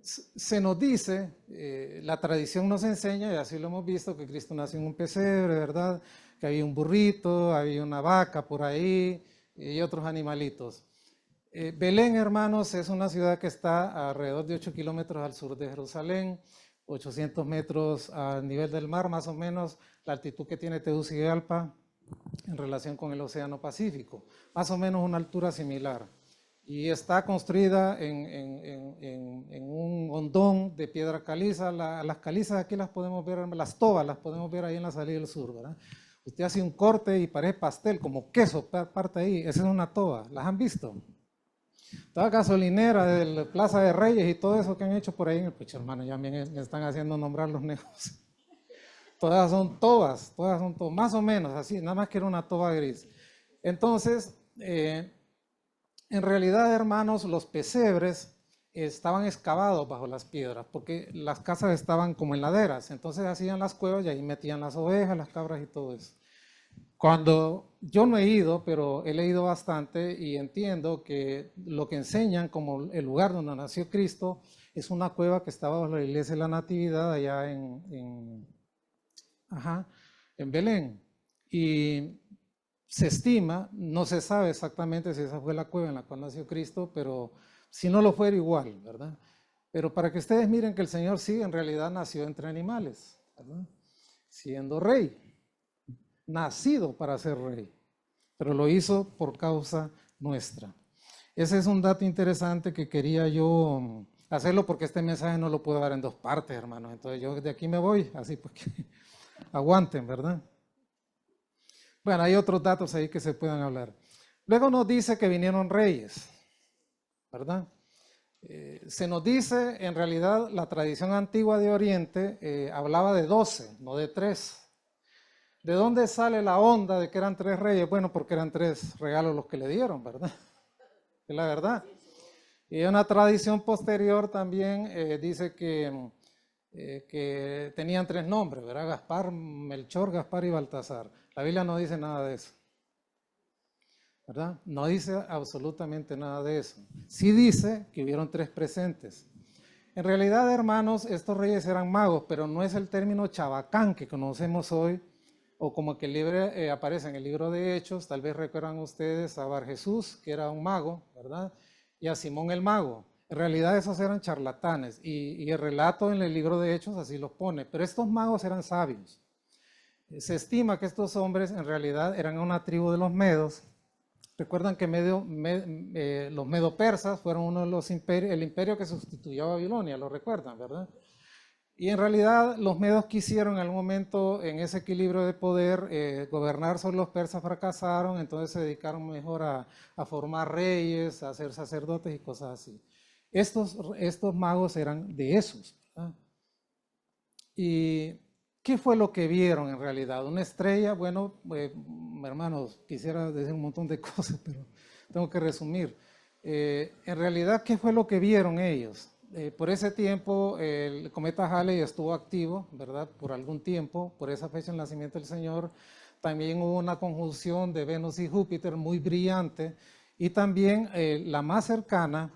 A: Se nos dice, la tradición nos enseña, y así lo hemos visto, que Cristo nació en un pesebre, ¿verdad? Que había un burrito, había una vaca por ahí y otros animalitos. Belén, hermanos, es una ciudad que está alrededor de 8 kilómetros al sur de Jerusalén, 800 metros al nivel del mar, más o menos la altitud que tiene Tegucigalpa en relación con el Océano Pacífico, más o menos una altura similar. Y está construida en un hondón de piedra caliza. Las calizas aquí las podemos ver, las tobas las podemos ver ahí en la salida del sur, ¿verdad? Usted hace un corte y parece pastel, como queso, parte ahí, esa es una toba, ¿las han visto? Toda gasolinera de la Plaza de Reyes y todo eso que han hecho por ahí, pues hermano, ya me están haciendo nombrar los negocios. Todas son tobas, más o menos así, nada más que era una toba gris. Entonces, en realidad, hermanos, los pesebres estaban excavados bajo las piedras, porque las casas estaban como en laderas, entonces hacían las cuevas y ahí metían las ovejas, las cabras y todo eso. Cuando yo no he ido, pero he leído bastante y entiendo que lo que enseñan como el lugar donde nació Cristo es una cueva que estaba bajo la iglesia de la Natividad allá en Belén. Y se estima, no se sabe exactamente si esa fue la cueva en la cual nació Cristo, pero si no lo fuera igual, ¿verdad? Pero para que ustedes miren que el Señor sí en realidad nació entre animales, ¿verdad? Siendo rey, nacido para ser rey, pero lo hizo por causa nuestra. Ese es un dato interesante que quería yo hacerlo porque este mensaje no lo puedo dar en dos partes, hermanos. Entonces yo de aquí me voy, así pues que aguanten, ¿verdad? Bueno, hay otros datos ahí que se puedan hablar. Luego nos dice que vinieron reyes, ¿verdad? Se nos dice, en realidad, la tradición antigua de Oriente hablaba de 12, no de 3. ¿De dónde sale la onda de que eran 3 reyes? Bueno, porque eran 3 regalos los que le dieron, ¿verdad? Es la verdad. Y una tradición posterior también dice que tenían 3 nombres, ¿verdad? Gaspar, Melchor, Gaspar y Baltasar. La Biblia no dice nada de eso, ¿verdad? No dice absolutamente nada de eso. Sí dice que hubieron 3 presentes. En realidad, hermanos, estos reyes eran magos, pero no es el término chabacán que conocemos hoy, o como que el libro aparece en el libro de Hechos. Tal vez recuerdan ustedes a Bar Jesús, que era un mago, ¿verdad? Y a Simón el mago. En realidad esos eran charlatanes, y el relato en el libro de Hechos así los pone, pero estos magos eran sabios. Se estima que estos hombres en realidad eran una tribu de los medos. Recuerdan que los medo-persas fueron uno de los imperios, el imperio que sustituyó a Babilonia, lo recuerdan, ¿verdad? Y en realidad los medos quisieron en algún momento en ese equilibrio de poder gobernar sobre los persas, fracasaron, entonces se dedicaron mejor a formar reyes, a ser sacerdotes y cosas así. Estos magos eran de esos, ¿verdad? Y ¿qué fue lo que vieron en realidad? Una estrella. Bueno, hermanos, quisiera decir un montón de cosas, pero tengo que resumir. En realidad, ¿qué fue lo que vieron ellos? Por ese tiempo, el cometa Halley estuvo activo, ¿verdad? Por algún tiempo, por esa fecha del nacimiento del Señor. También hubo una conjunción de Venus y Júpiter muy brillante. Y también la más cercana,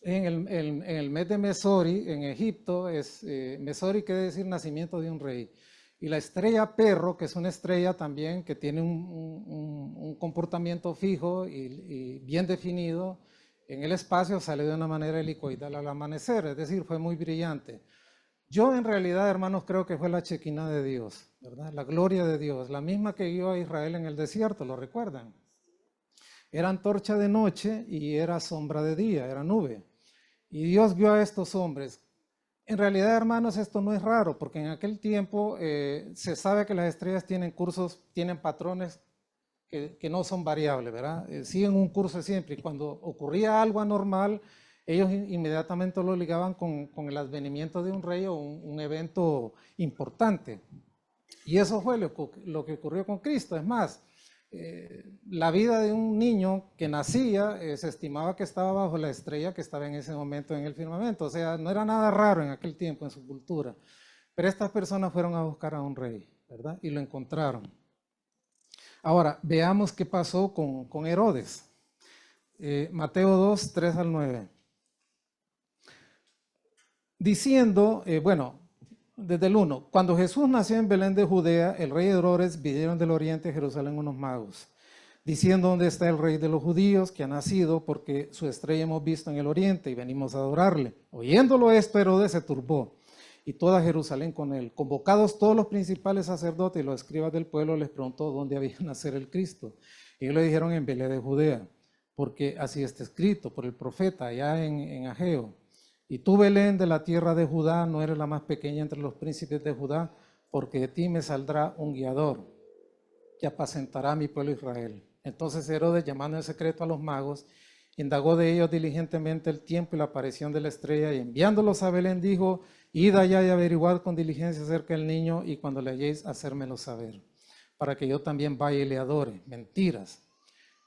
A: en el mes de Mesori, en Egipto, Mesori quiere decir nacimiento de un rey. Y la estrella Perro, que es una estrella también que tiene un comportamiento fijo y bien definido en el espacio, sale de una manera helicoidal al amanecer, es decir, fue muy brillante. Yo en realidad, hermanos, creo que fue la Chequina de Dios, ¿verdad? La gloria de Dios, la misma que guió a Israel en el desierto, ¿lo recuerdan? Era antorcha de noche y era sombra de día, era nube. Y Dios vio a estos hombres. En realidad, hermanos, esto no es raro, porque en aquel tiempo se sabe que las estrellas tienen cursos, tienen patrones que no son variables, ¿verdad? Siguen un curso siempre, y cuando ocurría algo anormal, ellos inmediatamente lo ligaban con el advenimiento de un rey o un evento importante. Y eso fue lo que ocurrió con Cristo. Es más, la vida de un niño que nacía se estimaba que estaba bajo la estrella que estaba en ese momento en el firmamento. O sea, no era nada raro en aquel tiempo en su cultura. Pero estas personas fueron a buscar a un rey, ¿verdad? Y lo encontraron. Ahora, veamos qué pasó con Herodes. Mateo 2, 3 al 9. Diciendo, desde el 1, cuando Jesús nació en Belén de Judea, el rey Herodes vinieron del oriente a Jerusalén unos magos, diciendo: ¿dónde está el rey de los judíos que ha nacido? Porque su estrella hemos visto en el oriente y venimos a adorarle. Oyéndolo esto, Herodes se turbó y toda Jerusalén con él. Convocados todos los principales sacerdotes y los escribas del pueblo, les preguntó dónde había nacer el Cristo. Y ellos le dijeron: en Belén de Judea, porque así está escrito por el profeta allá en Ageo. Y tú, Belén, de la tierra de Judá, no eres la más pequeña entre los príncipes de Judá, porque de ti me saldrá un guiador que apacentará a mi pueblo Israel. Entonces Herodes, llamando en secreto a los magos, indagó de ellos diligentemente el tiempo y la aparición de la estrella, y enviándolos a Belén dijo: id allá y averiguad con diligencia acerca del niño, y cuando le halléis, hacérmelo saber, para que yo también vaya y le adore. Mentiras.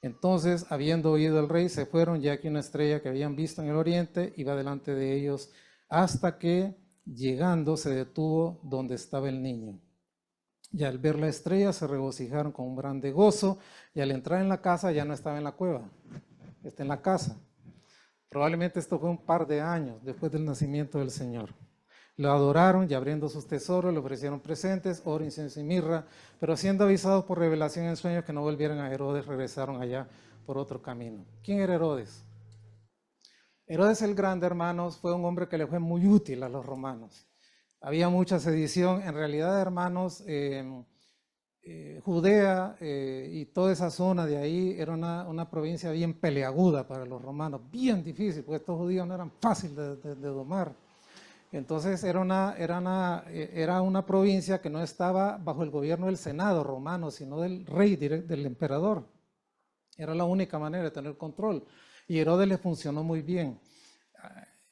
A: Entonces, habiendo oído el rey, se fueron, ya que una estrella que habían visto en el oriente iba delante de ellos, hasta que, llegando, se detuvo donde estaba el niño. Y al ver la estrella se regocijaron con un grande gozo, y al entrar en la casa ya no estaba en la cueva, está en la casa. Probablemente esto fue un par de años después del nacimiento del Señor. Lo adoraron y abriendo sus tesoros le ofrecieron presentes, oro, incienso y mirra, pero siendo avisados por revelación en sueños que no volvieran a Herodes, regresaron allá por otro camino. ¿Quién era Herodes? Herodes el Grande, hermanos, fue un hombre que le fue muy útil a los romanos. Había mucha sedición, en realidad, hermanos, Judea y toda esa zona de ahí era una provincia bien peleaguda para los romanos, bien difícil, porque estos judíos no eran fáciles de domar. Entonces era una provincia que no estaba bajo el gobierno del Senado romano, sino del rey, del emperador. Era la única manera de tener control. Y Herodes le funcionó muy bien.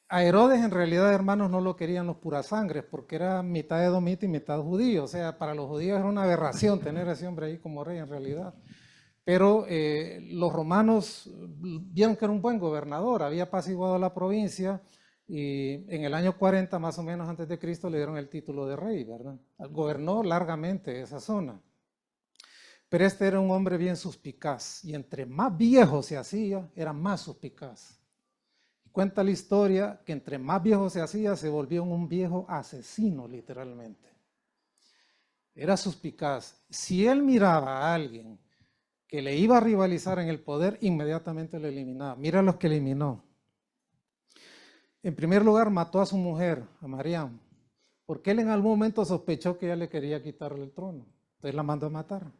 A: A Herodes en realidad, hermanos, no lo querían los purasangres, porque era mitad edomita y mitad judío. O sea, para los judíos era una aberración tener a ese hombre ahí como rey en realidad. Pero los romanos vieron que era un buen gobernador, había apaciguado la provincia, y en el año 40, más o menos antes de Cristo, le dieron el título de rey, ¿verdad? Gobernó largamente esa zona. Pero este era un hombre bien suspicaz, y entre más viejo se hacía, era más suspicaz. Cuenta la historia que entre más viejo se hacía, se volvió un viejo asesino, literalmente. Era suspicaz. Si él miraba a alguien que le iba a rivalizar en el poder, inmediatamente lo eliminaba. Mira los que eliminó. En primer lugar, mató a su mujer, a Mariam, porque él en algún momento sospechó que ella le quería quitarle el trono. Entonces la mandó a matar.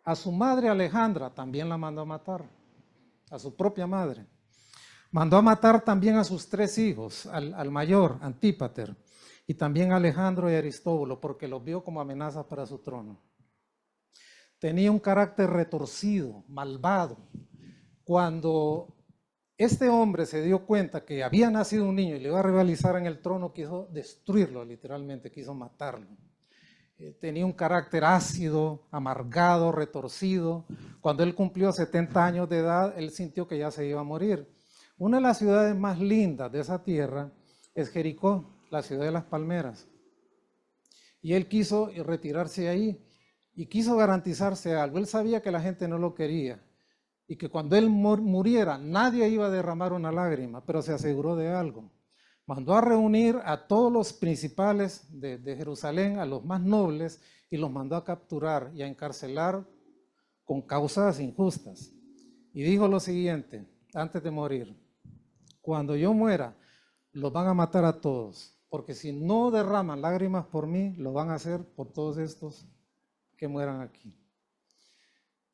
A: A su madre Alejandra también la mandó a matar, a su propia madre. Mandó a matar también a sus 3 hijos, al mayor, Antípater, y también a Alejandro y Aristóbulo, porque los vio como amenazas para su trono. Tenía un carácter retorcido, malvado. Cuando este hombre se dio cuenta que había nacido un niño y le iba a rivalizar en el trono, quiso destruirlo literalmente, quiso matarlo. Tenía un carácter ácido, amargado, retorcido. Cuando él cumplió 70 años de edad, él sintió que ya se iba a morir. Una de las ciudades más lindas de esa tierra es Jericó, la ciudad de las palmeras. Y él quiso retirarse ahí y quiso garantizarse algo. Él sabía que la gente no lo quería y que cuando él muriera nadie iba a derramar una lágrima, pero se aseguró de algo. Mandó a reunir a todos los principales de Jerusalén, a los más nobles, y los mandó a capturar y a encarcelar con causas injustas. Y dijo lo siguiente, antes de morir: cuando yo muera, los van a matar a todos, porque si no derraman lágrimas por mí, lo van a hacer por todos estos que mueran aquí.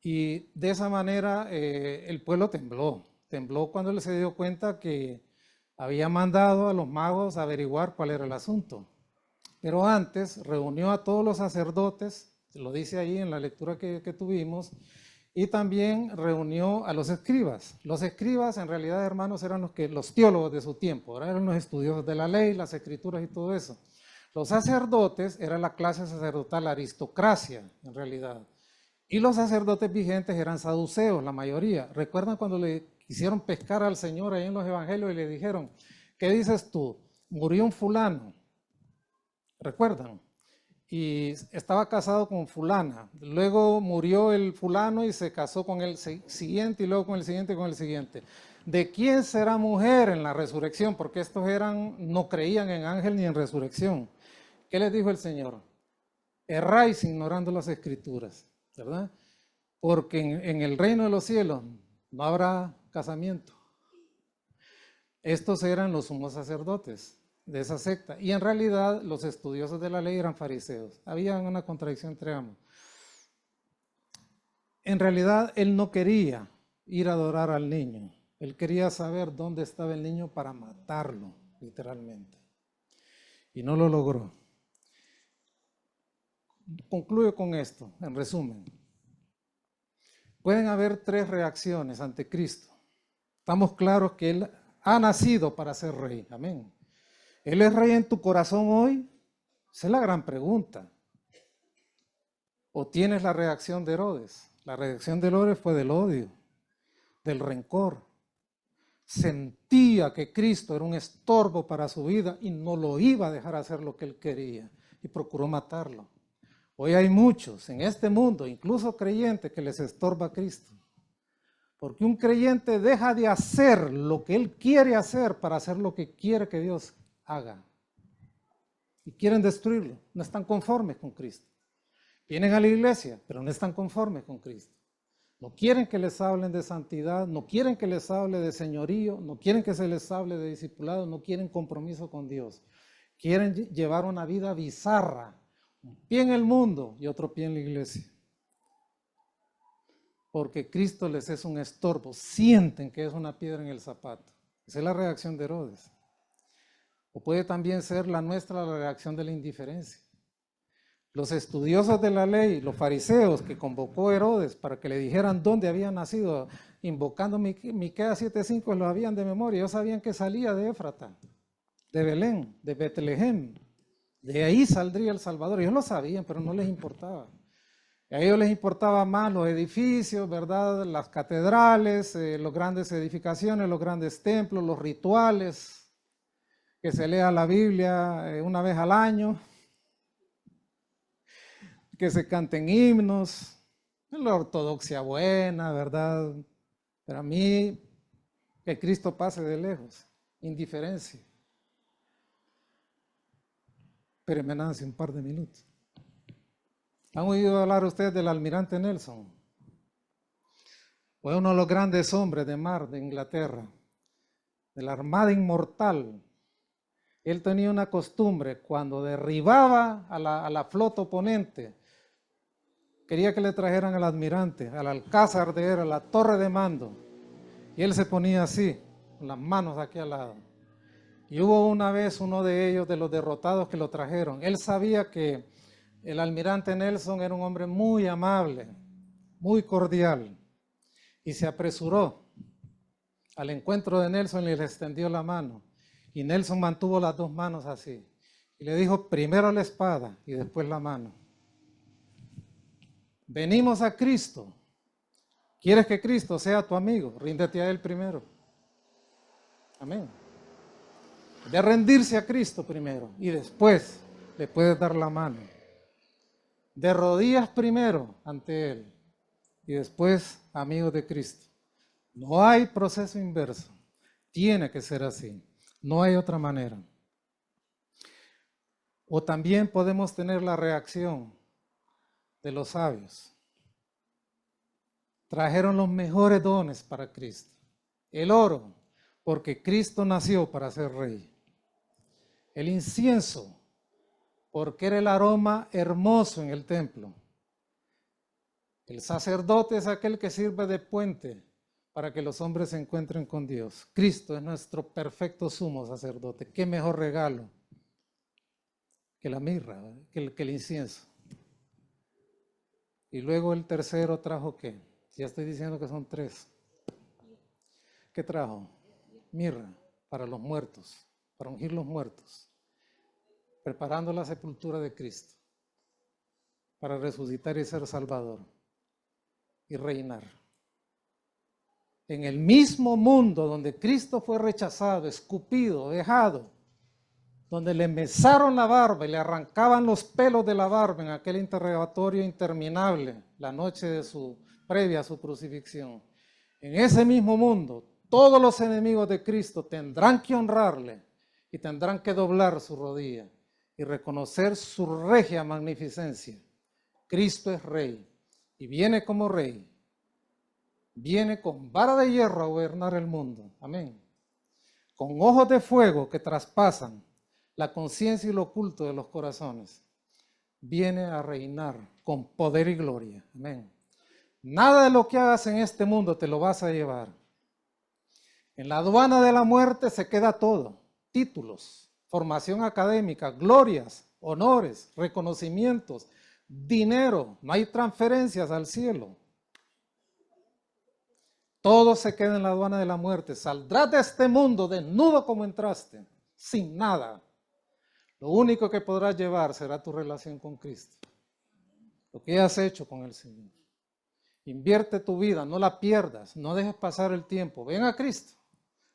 A: Y de esa manera el pueblo tembló cuando él se dio cuenta que había mandado a los magos a averiguar cuál era el asunto. Pero antes reunió a todos los sacerdotes, lo dice ahí en la lectura que tuvimos, y también reunió a los escribas. Los escribas en realidad, hermanos, eran los teólogos de su tiempo, eran los estudiosos de la ley, las escrituras y todo eso. Los sacerdotes eran la clase sacerdotal, la aristocracia en realidad. Y los sacerdotes vigentes eran saduceos, la mayoría. ¿Recuerdan cuando le quisieron pescar al Señor ahí en los evangelios y le dijeron: ¿qué dices tú? Murió un fulano. ¿Recuerdan? Y estaba casado con fulana, luego murió el fulano y se casó con el siguiente y luego con el siguiente y con el siguiente. ¿De quién será mujer en la resurrección? Porque estos no creían en ángel ni en resurrección. ¿Qué les dijo el Señor? Erráis ignorando las escrituras, ¿verdad? Porque en el reino de los cielos no habrá casamiento. Estos eran los sumos sacerdotes de esa secta, y en realidad los estudiosos de la ley eran fariseos. Había una contradicción entre ambos. En realidad él no quería ir a adorar al niño, él quería saber dónde estaba el niño para matarlo, literalmente, y no lo logró. Concluyo con esto, en resumen. Pueden haber 3 reacciones ante Cristo. Estamos claros que él ha nacido para ser rey, amén. ¿Él es rey en tu corazón hoy? Esa es la gran pregunta. ¿O tienes la reacción de Herodes? La reacción de Herodes fue del odio, del rencor. Sentía que Cristo era un estorbo para su vida y no lo iba a dejar hacer lo que él quería y procuró matarlo. Hoy hay muchos en este mundo, incluso creyentes, que les estorba a Cristo. Porque un creyente deja de hacer lo que él quiere hacer para hacer lo que quiere que Dios haga. Y quieren destruirlo, no están conformes con Cristo. Vienen a la iglesia, pero no están conformes con Cristo. No quieren que les hablen de santidad, no quieren que les hable de señorío, no quieren que se les hable de discipulado, no quieren compromiso con Dios. Quieren llevar una vida bizarra, un pie en el mundo y otro pie en la iglesia. Porque Cristo les es un estorbo, sienten que es una piedra en el zapato. Esa es la reacción de Herodes. O puede también ser la nuestra, la reacción de la indiferencia. Los estudiosos de la ley, los fariseos que convocó Herodes para que le dijeran dónde había nacido, invocando Miqueas 7:5, lo habían de memoria. Ellos sabían que salía de Éfrata, de Belén, de Betlehem. De ahí saldría el Salvador. Ellos lo sabían, pero no les importaba. A ellos les importaba más los edificios, ¿verdad? Las catedrales, las grandes edificaciones, los grandes templos, los rituales, que se lea la Biblia una vez al año, que se canten himnos, la ortodoxia buena, ¿verdad? Pero a mí, que Cristo pase de lejos, indiferencia. Espérenme nada, hace un par de minutos. ¿Han oído hablar ustedes del almirante Nelson? Fue uno de los grandes hombres de mar de Inglaterra, de la Armada Inmortal. Él tenía una costumbre, cuando derribaba a la flota oponente, quería que le trajeran al almirante, al alcázar de Hera, a la torre de mando. Y él se ponía así, con las manos aquí al lado. Y hubo una vez uno de ellos, de los derrotados, que lo trajeron. Él sabía que el almirante Nelson era un hombre muy amable, muy cordial. Y se apresuró al encuentro de Nelson y le extendió la mano. Y Nelson mantuvo las dos manos así. Y le dijo, primero la espada y después la mano. Venimos a Cristo. ¿Quieres que Cristo sea tu amigo? Ríndete a Él primero. Amén. De rendirse a Cristo primero y después le puedes dar la mano. De rodillas primero ante Él y después amigos de Cristo. No hay proceso inverso. Tiene que ser así. No hay otra manera. O también podemos tener la reacción de los sabios. Trajeron los mejores dones para Cristo. El oro, porque Cristo nació para ser rey. El incienso, porque era el aroma hermoso en el templo. El sacerdote es aquel que sirve de puente para que los hombres se encuentren con Dios. Cristo es nuestro perfecto sumo sacerdote. ¿Qué mejor regalo que la mirra, que el incienso? Y luego el tercero trajo ¿qué? Ya estoy diciendo que son tres. ¿Qué trajo? Mirra para los muertos, para ungir los muertos, preparando la sepultura de Cristo para resucitar y ser Salvador y reinar. En el mismo mundo donde Cristo fue rechazado, escupido, dejado, donde le mesaron la barba y le arrancaban los pelos de la barba en aquel interrogatorio interminable, la noche previa a su crucifixión. En ese mismo mundo, todos los enemigos de Cristo tendrán que honrarle y tendrán que doblar su rodilla y reconocer su regia magnificencia. Cristo es rey y viene como rey. Viene con vara de hierro a gobernar el mundo. Amén. Con ojos de fuego que traspasan la conciencia y lo oculto de los corazones. Viene a reinar con poder y gloria. Amén. Nada de lo que hagas en este mundo te lo vas a llevar. En la aduana de la muerte se queda todo. Títulos, formación académica, glorias, honores, reconocimientos, dinero. No hay transferencias al cielo. Todo se queda en la aduana de la muerte. Saldrás de este mundo desnudo como entraste, sin nada. Lo único que podrás llevar será tu relación con Cristo. Lo que has hecho con el Señor. Invierte tu vida, no la pierdas, no dejes pasar el tiempo. Ven a Cristo,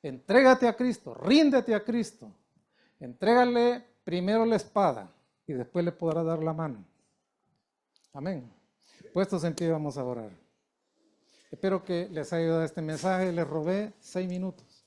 A: entrégate a Cristo, ríndete a Cristo. Entrégale primero la espada y después le podrás dar la mano. Amén. Puestos en pie, vamos a orar. Espero que les haya ayudado este mensaje. Les robé 6 minutos.